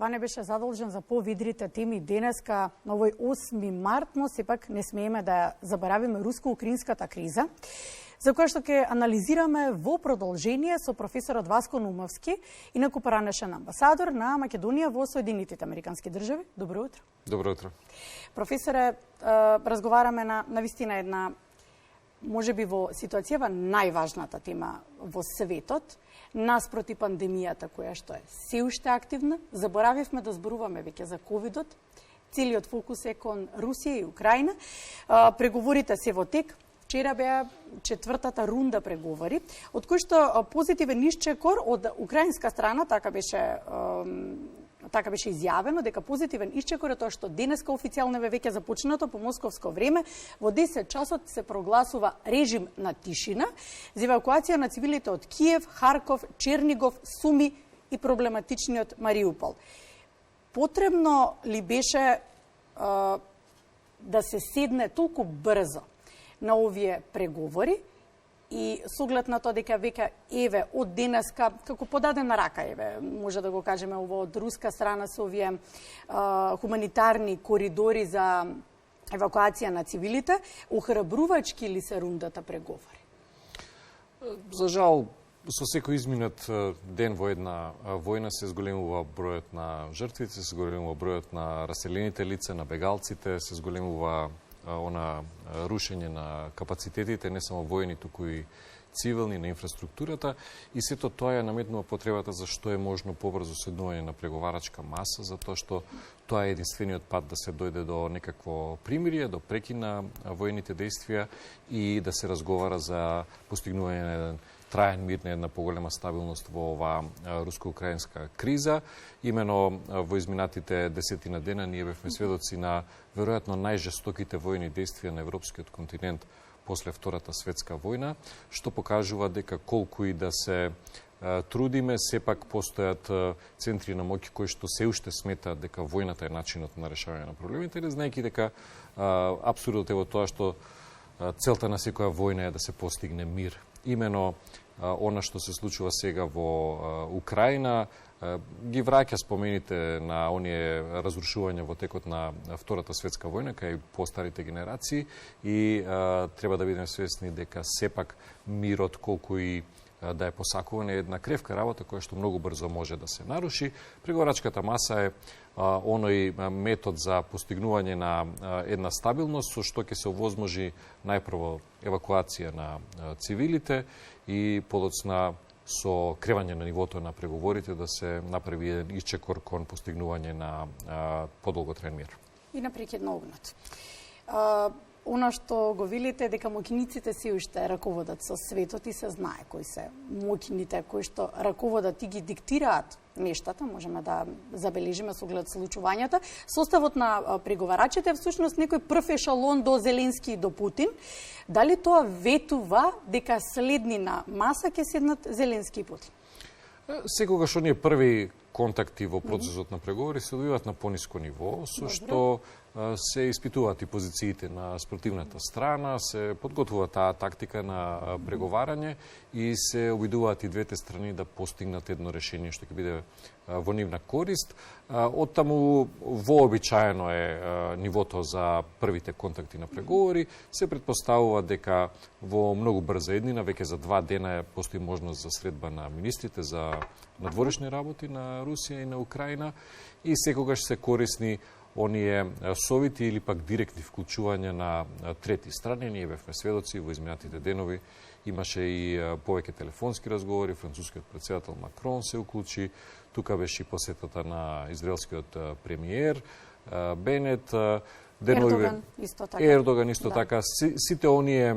Ване беше задолжен за повидрите теми денеска на овој 8 март, но сепак не смееме да заборавиме руско-украинската криза, за која што ќе анализираме во продолжение со професорот Васко Нумовски, инаку поранешен амбасадор на Македонија во Соединетите Американски држави. Добро утро. Добро утро. Професоре, разговараме на вистина една, можеби во ситуацијава најважната тема во светот, наспроти пандемијата која што е се уште активна. Заборавивме да зборуваме веќе за ковидот. Целиот фокус е кон Русија и Украина. Преговорите се во тек. Вчера беа четвртата рунда преговори, од кои што позитивен исчекор од украинска страна, така беше изјавено, дека позитивен исчекор е тоа што денеска официјално веќе започнато по московско време, во 10 часот се прогласува режим на тишина за евакуација на цивилите од Киев, Харков, Чернигов, Суми и проблематичниот Мариупол. Потребно ли беше да се седне толку брзо на овие преговори и со оглед на тоа дека веќе еве од денеска, како подадена рака, еве, може да го кажеме ово од руска страна со овие хуманитарни коридори за евакуација на цивилите, охрабрувачки ли се рундата преговори? За жал, со секој изминат ден во една војна се зголемува бројот на жртвите, се зголемува бројот на раселените лица, на бегалците, се зголемува она рушење на капацитетите, не само војни, туку и цивилни, на инфраструктурата, и сето тоа ја наметнува потребата за што е можно побрзо седнување на преговарачка маса, затоа што тоа е единствениот пат да се дојде до некакво примирие, до прекина војните действија и да се разговара за постигнување на еден траен мир, на една поголема стабилност во оваа руско-украинска криза. Имено во изминатите десетина дена ние бевме сведоци на веројатно најжестоките војни действија на европскиот континент после Втората светска војна, што покажува дека колку и да се трудиме, сепак постојат центри на моќ кои што се уште сметаат дека војната е начинот на решавање на проблемите, знаејќи дека апсурдот е во тоа што целта на секоја војна е да се постигне мир. Имено она што се случува сега во Украина ги враќа спомените на оние разрушувања во текот на Втората светска војна кај постарите генерации и треба да бидеме свесни дека сепак мирот, колку и да е посакуван, е една кревка работа која што многу брзо може да се наруши. Преговарачката маса е оној метод за постигнување на една стабилност со што ќе се овозможи најпрво евакуација на цивилите и подоцна со кревање на нивото на преговорите да се направи еден исчекор кон постигнување на подолготраен мир. И на прекидно огнат. Оно што го велите дека моќниците се уште раководат со светот и се знае кои се моќните кои што раководат и ги диктираат нештата, можеме да забележиме со оглед случувањата. Составот на преговарачите е всушност некој прв ешалон до Зеленски и до Путин. Дали тоа ветува дека следни на маса ќе седнат Зеленски и Путин? Секогаш оние први контакти во процесот на преговори се одвиваат на пониско ниво, со што се испитуваат и позициите на спротивната страна, се подготвува таа тактика на преговарање и се обидуваат и двете страни да постигнат едно решение што ќе биде во нивна корист. Оттаму вообичаено е нивото за првите контакти на преговори. Се претпоставува дека во многу брза еднина, веќе за 2 дена постои можност за средба на министрите за надворешни работи на Русија и на Украина и секогаш се корисни оние совити или пак директни вклучувања на трети страни. Ние бевме сведоци во изминатите денови. Имаше и повеќе телефонски разговори, францускиот председател Макрон се уклучи, тука беше и посетата на израелскиот премиер Бенет, Ердоган исто така. Сите оние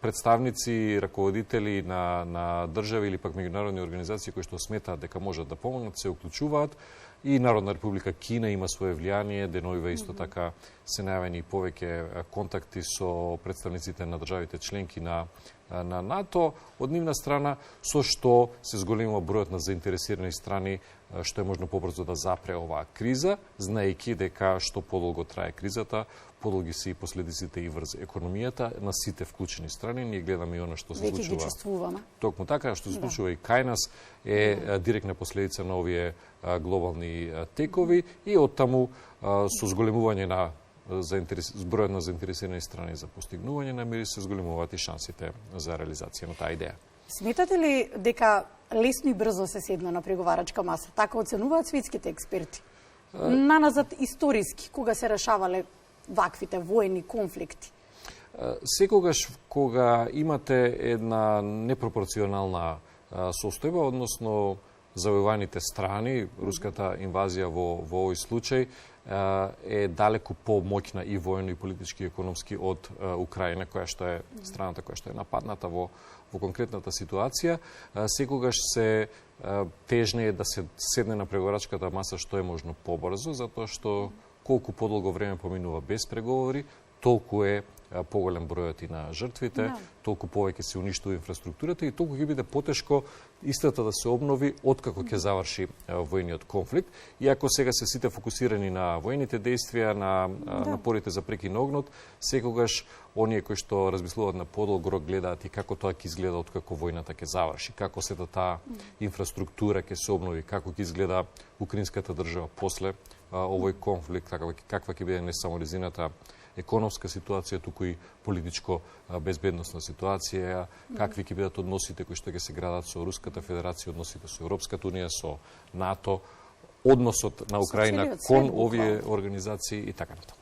представници, раководители на држави или пак меѓународни организации кои што сметаат дека можат да помогнат, се уклучуваат. И Народна република Кина има свое влијание, деновиве исто така се најавени повеќе контакти со представниците на државите членки на на НАТО од нивна страна, со што се зголемува бројот на заинтересирани страни што е можно побрзо да запре оваа криза, знаејќи дека што подолго трае кризата, подолги се и последиците и врз економијата на сите вклучени страни. Ние гледаме и оно што се случува. Веќе ги чувствуваме. Токму така, што се случува и кај нас е директна последица на овие глобални текови и оттаму со зголемување на бројот на заинтересирани страни за постигнување на мир се зголемуваат и шансите за реализација на таа идеја. Сметате ли дека лесно и брзо се седна на преговарачка маса? Така оценуваат светските експерти. Наназад историски, кога се решавале ваквите воени конфликти? Секогаш кога имате една непропорционална состојба, односно завоеваните страни, руската инвазија во овој случај е далеку помоќна и воено, и политички, и економски од Украина, која што е страната која што е нападната во конкретната ситуација. Секогаш се тежне е да се седне на преговарачката маса што е можно побрзо, затоа што колку подолго време поминува без преговори, толку е поголем бројот и на жртвите, толку повеќе се уништува инфраструктурата и толку ќе биде потешко истата да се обнови откако ќе заврши војниот конфликт. И ако сега се сите фокусирани на војните действија, на напорите за прекин на огнот, секогаш оние кои што размислуваат на подолго рок гледаат и како тоа ќе изгледа откако војната ќе заврши, како сета таа инфраструктура ќе се обнови, како ќе изгледа украинската држава после овој конфликт, каква ќе биде не само резината економска ситуација, туку и политичко безбедносна ситуација, какви ќе бидат односите кои што ќе се градат со Руската Федерација, односите со Европската Унија, со НАТО, односот на Украина кон овие организации и така натаму.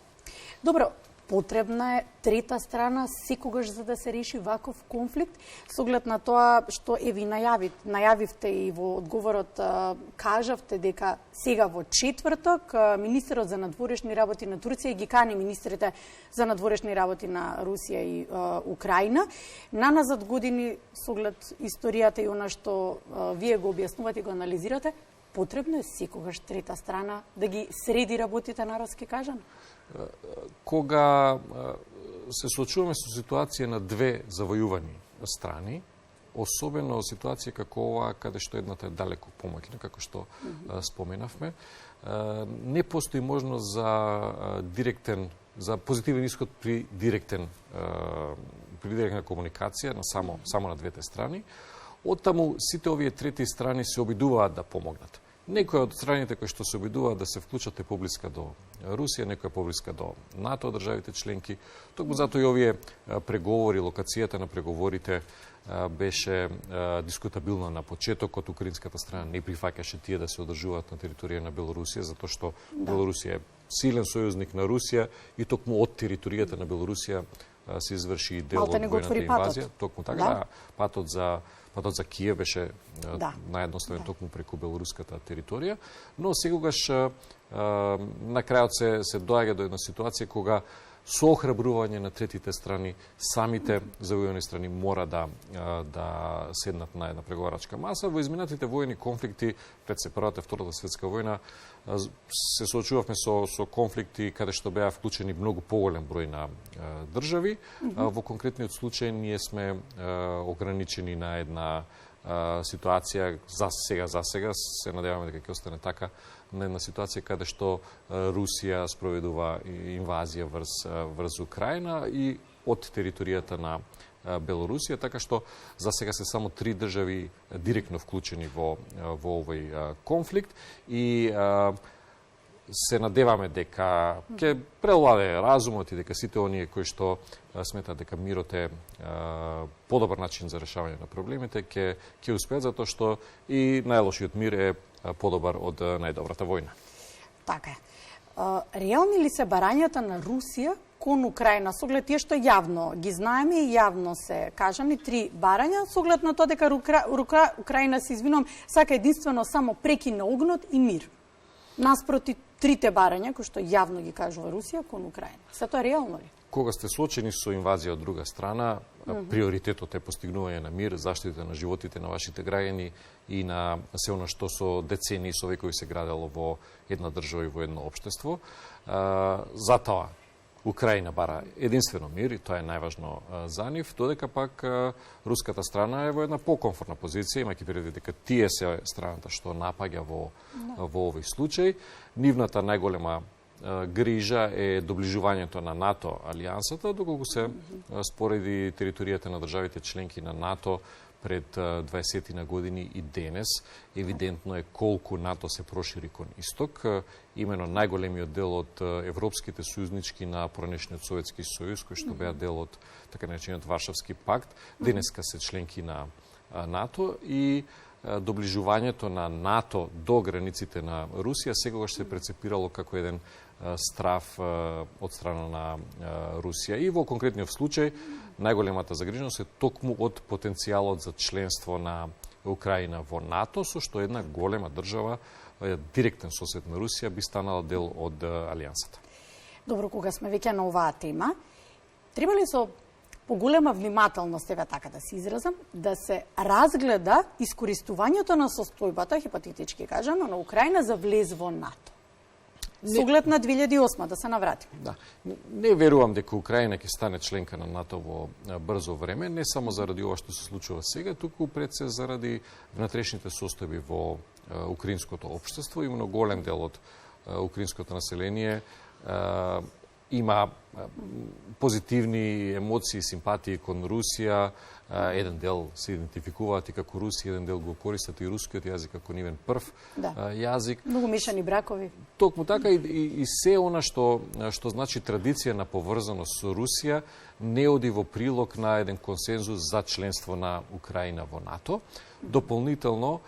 Добро, потребна е трета страна секогаш за да се реши ваков конфликт, со оглед на тоа што ви најавивте и во одговорот кажавте дека сега во четврток министерот за надворешни работи на Турција ги кани министрите за надворешни работи на Русија и Украина. Наназад години, со оглед историјата и она што вие го објаснувате и го анализирате, потребно е секогаш трета страна да ги среди работите, народски кажано? Кога се соочуваме со ситуација на две завојувани страни, особено ситуација како ова, каде што едната е далеку помоќна, како што споменавме, не постои можност за позитивен исход при директна комуникација само на двете страни. Оттаму сите овие трети страни се обидуваат да помогнат. Некои од страните кои што се обидуваат да се вклучат е поблиска до Русија, некои е поблиска до НАТО, државите членки. Токму затоа и овие преговори, локацијата на преговорите беше дискутабилна на почетокот. Украинската страна не прифаќаше тие да се одржуваат на територија на Белорусија, затоа што Белорусија е силен сојузник на Русија и токму од територијата на Белорусија се изврши и дел од војната инвазија. Токму така, патот за Киев беше наједноставен токму преку белоруската територија, но секогаш на крајот се доаѓа до една ситуација кога со охрабрување на третите страни, самите завојувани страни мора да седнат на една преговарачка маса. Во изминатите војни конфликти, пред се Првата и Втората светска војна, се соочувавме со конфликти каде што беа вклучени многу поголем број на држави. Во конкретниот случај ние сме ограничени на една ситуација за сега се надеваме дека ќе остане така, на една ситуација каде што Русија спроведува инвазија врз Украина и од територијата на Белорусија, така што за сега се само 3 држави директно вклучени во овој конфликт и се надеваме дека ќе превладае разумот и дека сите оние кои што сметаат дека мирот е подобар начин за решавање на проблемите ќе успеат, затоа што и најлошиот мир е подобар од најдобрата војна. Така е. Реални ли се барањата на Русија кон Украина, со оглед тие што јавно ги знаеме и јавно се кажани 3 барања, со оглед на тоа дека Украина, се извинувам, сака единствено само прекин на огнот и мир, наспроти 3 барања кои што јавно ги кажува Русија кон Украина. Се тоа реално ли? Кога сте соочени со инвазија од друга страна, приоритетот е постигнување на мир, заштита на животите на вашите граѓани и на се она што со децении, со векови се градело во една држава и во едно општество. Затоа Украина бара единствено мир и тоа е најважно за нив, додека пак руската страна е во една покомфортна позиција, имајќи предвид дека тие се страната што напаѓа во овој случај. Нивната најголема грижа е доближувањето на НАТО алијансата, доколку се спореди територијата на државите членки на НАТО пред 20 на години и денес, евидентно е колку НАТО се прошири кон исток. Имено најголемиот дел од европските сојузнички на поранешниот Советски сојуз, кои што беа дел од така наречениот Варшавски пакт, денеска се членки на НАТО и доближувањето на НАТО до границите на Русија секогаш се прецепирало како еден страв од страна на Русија. И во конкретниот случај, најголемата загриженост е токму од потенцијалот за членство на Украина во НАТО, со што една голема држава, директен сосед на Русија, би станала дел од алијансата. Добро, кога сме веќе на оваа тема, треба ли со поголема внимателност, еве така да се изразам, да се разгледа искористувањето на состојбата, хипотетички кажано, на Украина за влез во НАТО? Со оглед на 2008, да се навратиме. Да. Не верувам дека Украина ќе стане членка на НАТО во брзо време, не само заради ова што се случува сега, туку пред се заради внатрешните состојби во украинското општество. Именно голем дел од украинското население има позитивни емоции, симпатии кон Русија. Еден дел се идентификуваат и како руси, еден дел го користат и рускиот јазик како нивен прв јазик. Многу мешани бракови. Токму така и се она што значи традиција на поврзаност со Русија не оди во прилог на еден консензус за членство на Украина во НАТО. Дополнително,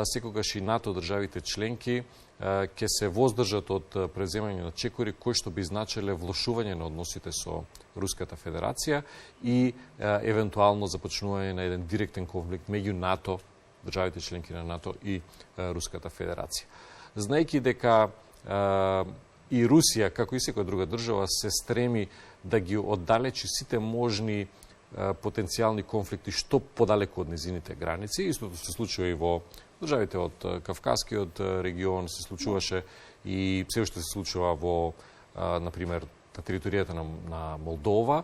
секогаш и НАТО државите членки ќе се воздржат од преземање на чекори кои што би значеле влошување на односите со Руската Федерација и евентуално започнување на еден директен конфликт меѓу НАТО, државите членки на НАТО и Руската Федерација. Знаејќи дека и Русија, како и секоја друга држава, се стреми да ги оддалечи сите можни потенцијални конфликти што подалеку од незините граници. Истото се случува и во државите од Кавказскиот регион, се случуваше и се уште се случува во, например, на територијата на Молдова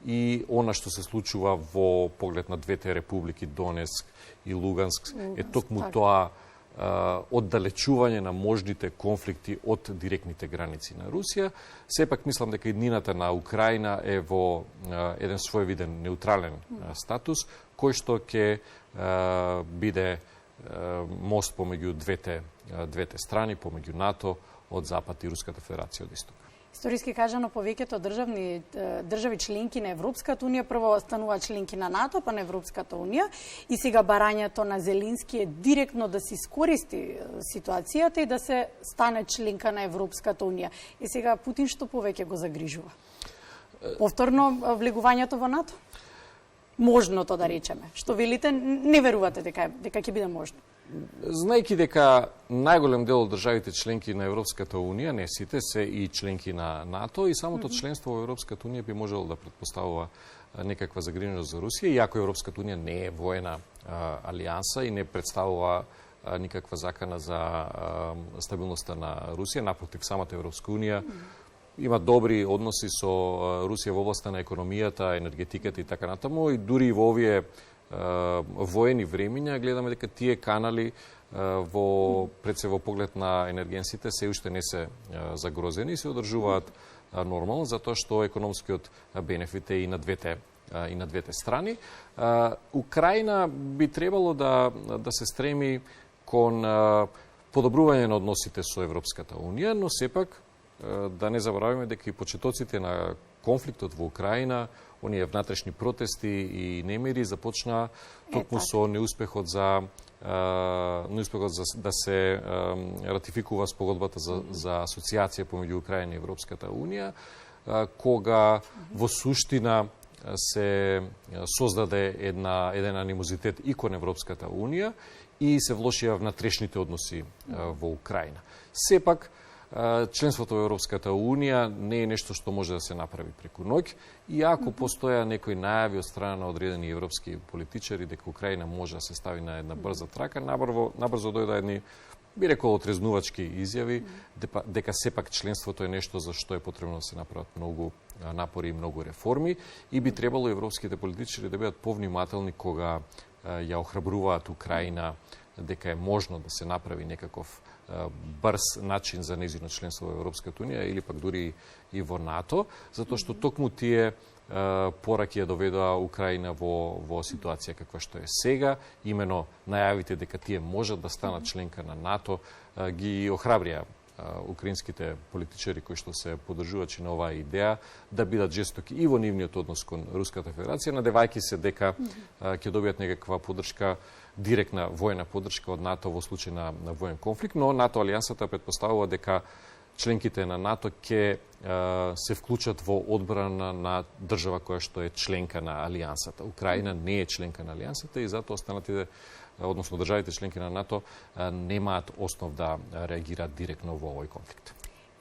и она што се случува во поглед на двете републики Донецк и Луганск е токму тоа оддалечување на можните конфликти од директните граници на Русија. Сепак мислам дека иднината на Украина е во еден своевиден неутрален статус, кој што ќе биде мост помеѓу двете страни, помеѓу НАТО од Запад и Руската Федерација од Исток. Историски кажано, повеќето држави членки на Европската унија прво стануваат членки на НАТО, па на Европската унија, и сега барањето на Зеленски е директно да се искористи ситуацијата и да се стане членка на Европската унија. И сега Путин што повеќе го загрижува? Повторно влегувањето во НАТО? Можното, да речеме. Што велите, не верувате дека ќе биде можно? Знаејќи дека најголем дел од државите членки на Европската унија, не сите, се и членки на НАТО, и самото членство во Европската унија би можело да претпоставува некаква загриженост за Русија, иако Европската унија не е воена алијанса и не представува никаква закана за стабилноста на Русија. Напротив, самата Европска унија има добри односи со Русија во областа на економијата, енергетиката и така натаму, и дури и во овие воени времиња гледаме дека тие канали пред се во поглед на енергенсите се уште не се загрозени и се одржуваат нормално, затоа што економскиот бенефит е и на двете страни. Украина би требало да се стреми кон подобрување на односите со Европската унија, но сепак да не забораваме дека и почетоците на конфликтот во Украина, оние внатрешни протести и немири започна токму со неуспехот да се ратификува спогодбата за асоциација помеѓу Украина и Европската унија, кога во суштина се создаде еден анимозитет и кон Европската унија и се влошија внатрешните односи во Украина. Сепак, членството во Европската унија не е нешто што може да се направи преку ноќ, иако постоја некои најави од страна на одредени европски политичари дека Украина може да се стави на една брза трака, набрзо дојда едни би рекол отрезнувачки изјави, дека сепак членството е нешто за што е потребно да се направат многу напори и многу реформи и би требало европските политичари да бидат повнимателни кога ја охрабруваат Украина дека е можно да се направи некаков брз начин за нејзино членство во Европската унија или пак дури и во НАТО, затоа што токму тие пораки ја доведоа Украина во ситуација каква што е сега, имено најавите дека тие можат да станат членка на НАТО, ги охрабрија украинските политичари кои што се поддржувачи на оваа идеја да бидат жестоки и во нивниот однос кон Руската Федерација, надевајќи се дека ќе добијат некаква поддршка, директна војна поддршка од НАТО во случај на воен конфликт, но НАТО алијансата претпоставува дека членките на НАТО ќе се вклучат во одбрана на држава која што е членка на алијансата. Украина не е членка на алијансата и затоа останатите, односно државите членки на НАТО, немаат основ да реагираат директно во овој конфликт.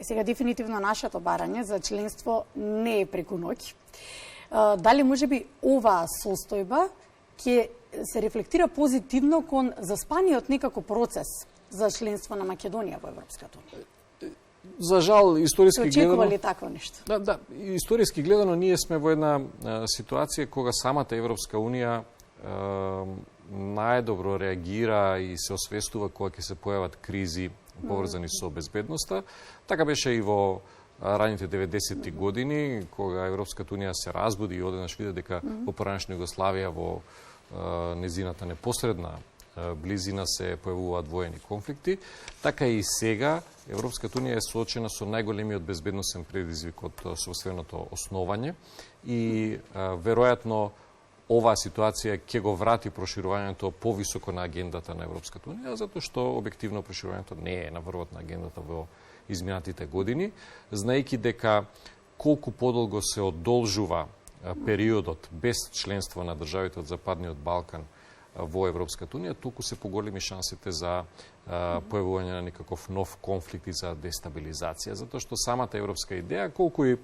Сега дефинитивно нашето барање за членство не е преку ноќ. Дали можеби оваа состојба ќе се рефлектира позитивно кон заспаниот некако процес за членство на Македонија во Европската унија? За жал, историски гледано... Очекува ли такво нешто? Да, историски гледано ние сме во една ситуација кога самата Европска унија најдобро реагира и се освестува кога ќе се појават кризи поврзани со безбедноста. Така беше и во раните 90-ти години, кога Европската унија се разбуди и одеднаш виде дека во поранешна Југославија во незината непосредна близина се појавуваат воени конфликти, така и сега Европската унија е соочена со најголемиот безбедносен предизвик од собственото основање и веројатно оваа ситуација ќе го врати проширувањето повисоко на агендата на Европската унија, затоа што објективно проширувањето не е на врвот на агендата во изминатите години, знаејќи дека колку подолго се одолжува периодот без членство на државите од Западниот Балкан во Европската унија, толку се поголеми шансите за појавување на некаков нов конфликт и за дестабилизација, затоа што самата европска идеја, колку и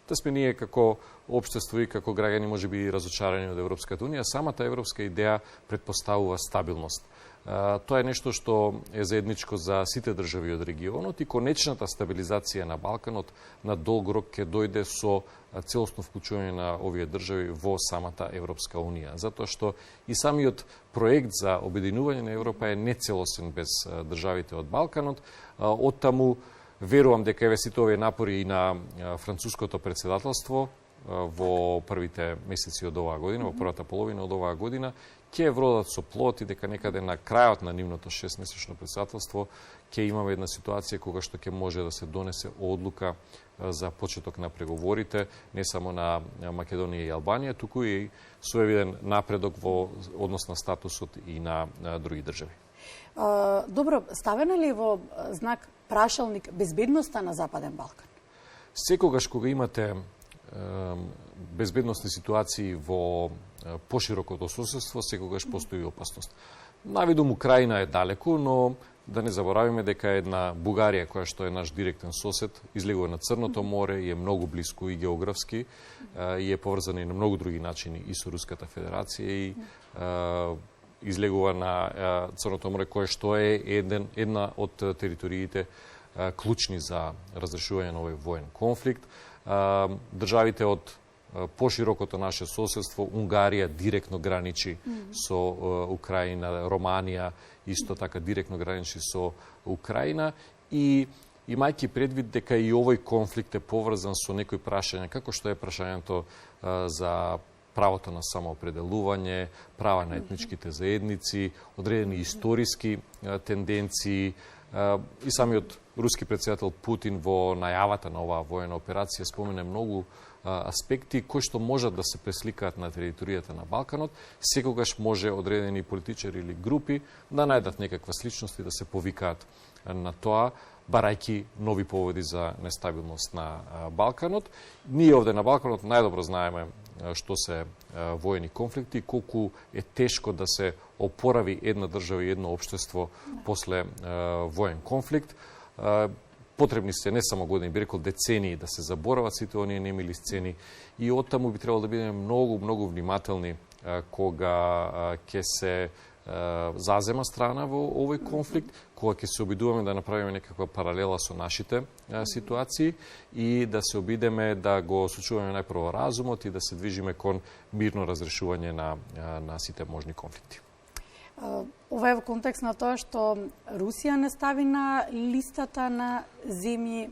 да сме ние како општество и како граѓани можеби разочарани од Европската унија, самата европска идеја претпоставува стабилност. Тоа е нешто што е заедничко за сите држави од регионот и конечната стабилизација на Балканот на долг рок ќе дојде со целосно вклучување на овие држави во самата Европска унија. Затоа што и самиот проект за обединување на Европа е нецелосен без државите од Балканот. Оттаму верувам дека еве сите овие напори и на француското претседателство во првите месеци од оваа година, во првата половина од оваа година, ќе вродат со плод и дека некаде на крајот на нивното 6-месечно претседателство ќе имаме една ситуација кога што ќе може да се донесе одлука за почеток на преговорите, не само на Македонија и Албанија, туку и соевиден напредок во однос на статусот и на други држави. Добро, ставена ли во знак прашалник безбедноста на Западен Балкан? Секогаш кога имате безбедносни ситуации во поширокото соседство, секогаш постои опасност. Навидум Украина е далеку, но да не заборавиме дека една Бугарија, која што е наш директен сосед, излегува на Црното море и е многу близко и географски, и е поврзана и на многу други начини и со Руската Федерација и излегува на Црното море, кое што е една од териториите клучни за разрешување на овој воен конфликт. Државите од поширокото наше соседство, Унгарија директно граничи со Украина, Романија исто така директно граничи со Украина и имајќи предвид дека и овој конфликт е поврзан со некои прашања, како што е прашањето за правото на самоопределување, права на етничките заедници, одредени историски тенденции, и самиот руски претседател Путин во најавата на оваа воена операција спомена многу аспекти кои што можат да се пресликаат на територијата на Балканот, секогаш може одредени политичари или групи да најдат некаква сличност и да се повикаат на тоа, барајќи нови поводи за нестабилност на Балканот. Ние овде на Балканот најдобро знаеме што се воени конфликти, колку е тешко да се опорави една држава и едно општество после воен конфликт. Потребни се не само години, би рекол децении да се заборават сите оние немили сцени и оттаму би требало да бидеме многу внимателни кога ќе се зазема страна во овој конфликт, кога ќе се обидуваме да направиме некаква паралела со нашите ситуации и да се обидеме да го сочуваме најпрво разумот и да се движиме кон мирно разрешување на сите можни конфликти. Ова е во контекст на тоа што Русија не стави на листата на земји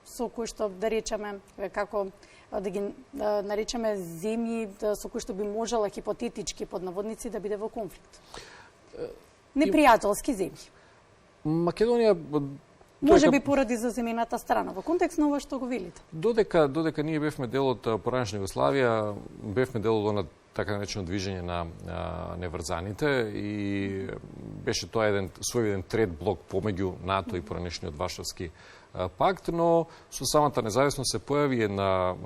со кои што, да речеме, како да ги наречеме земји со кои што би можела хипотетички под наводници да биде во конфликт. Непријателски земји. Македонија може би поради заземената страна во контекст на ова што го велите. Додека ние бевме дел од поранешна Југославија, бевме дел од она така наречено движење на неврзаните и беше тоа еден својден трет блок помеѓу НАТО и поранешниот Варшавски пакт, но со самата независност се појави една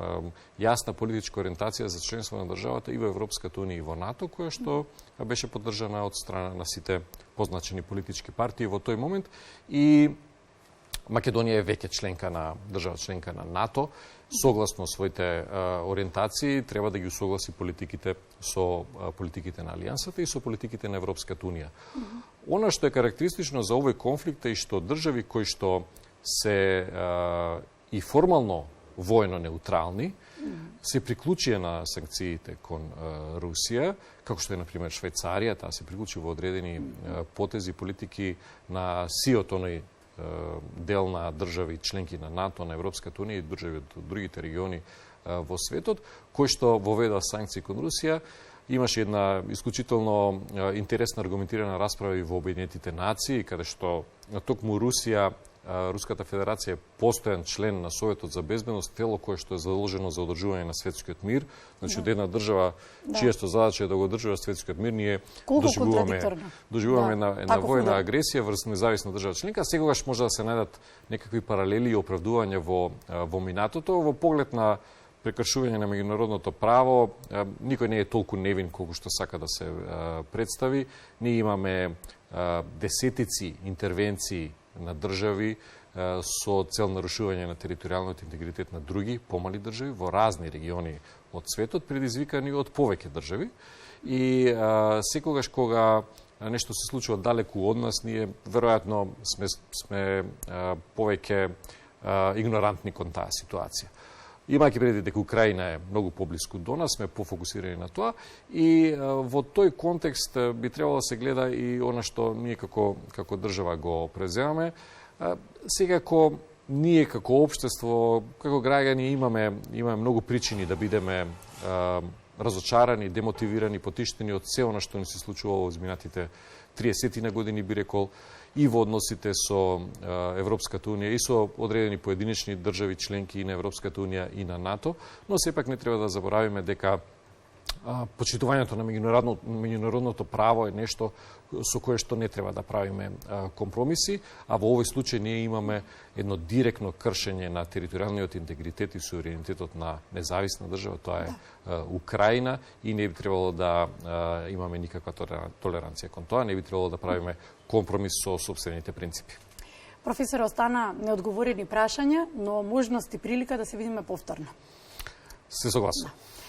јасна политичка ориентација за членство на државата и во Европската унија и во НАТО, која што беше поддржана од страна на сите позначени политички партии во тој момент и Македонија е веќе држава членка на НАТО, согласно своите ориентации, треба да ги усогласи политиките со политиките на Алијансата и со политиките на Европската унија. Она што е карактеристично за овој конфликт е што држави кои што се и формално војно неутрални, се приклучија на санкциите кон Русија, како што е, например, Швајцарија, таа се приклучи во одредени потези политики на сиот оној дел на држави членки на НАТО, на Европската унија и држави од другите региони во светот, кои што воведоа санкции кон Русија. Имаше една исклучително интересна аргументирана расправа и во Обединетите нации, каде што токму Русија, Руската Федерација е постојан член на Советот за безбедност, тело кое што е задолжено за одржување на светскиот мир. Значи, од една држава чијата задача е да го одржува светскиот мир, ние доживуваме една војна агресија врз независна држава членка. Секогаш може да се најдат некакви паралели и оправдувања во минатото, во поглед на прекршување на меѓународното право. Никој не е толку невин колку што сака да се представи. Ние имаме десетици интервенции на држави со цел нарушување на територијалниот интегритет на други помали држави во разни региони од светот, предизвикани од повеќе држави. И секогаш кога нешто се случува далеку од нас, ние веројатно сме повеќе игнорантни кон таа ситуација. Имајќи преди дека Украина е многу поблиску до нас, сме пофокусирани на тоа и во тој контекст би требало да се гледа и она што ние како држава го преземаме. Секако ние како општество, како граѓани имаме многу причини да бидеме разочарани, демотивирани, потиштени од се она што ни се случувало во изминатите 30 години, би рекол, и во односите со Европската унија и со одредени поединечни држави членки и на Европската унија и на НАТО, но сепак не треба да заборавиме дека почитувањето на меѓународното право е нешто со кое што не треба да правиме компромиси, а во овој случај ние имаме едно директно кршење на територијалниот интегритет и суверенитетот на независна држава, тоа е Украина, и не би требало да имаме никаква толеранција кон тоа, не би требало да правиме компромис со сопствените принципи. Професор, остана неодговорени прашања, но можност и прилика да се видиме повторно. Се согласувам.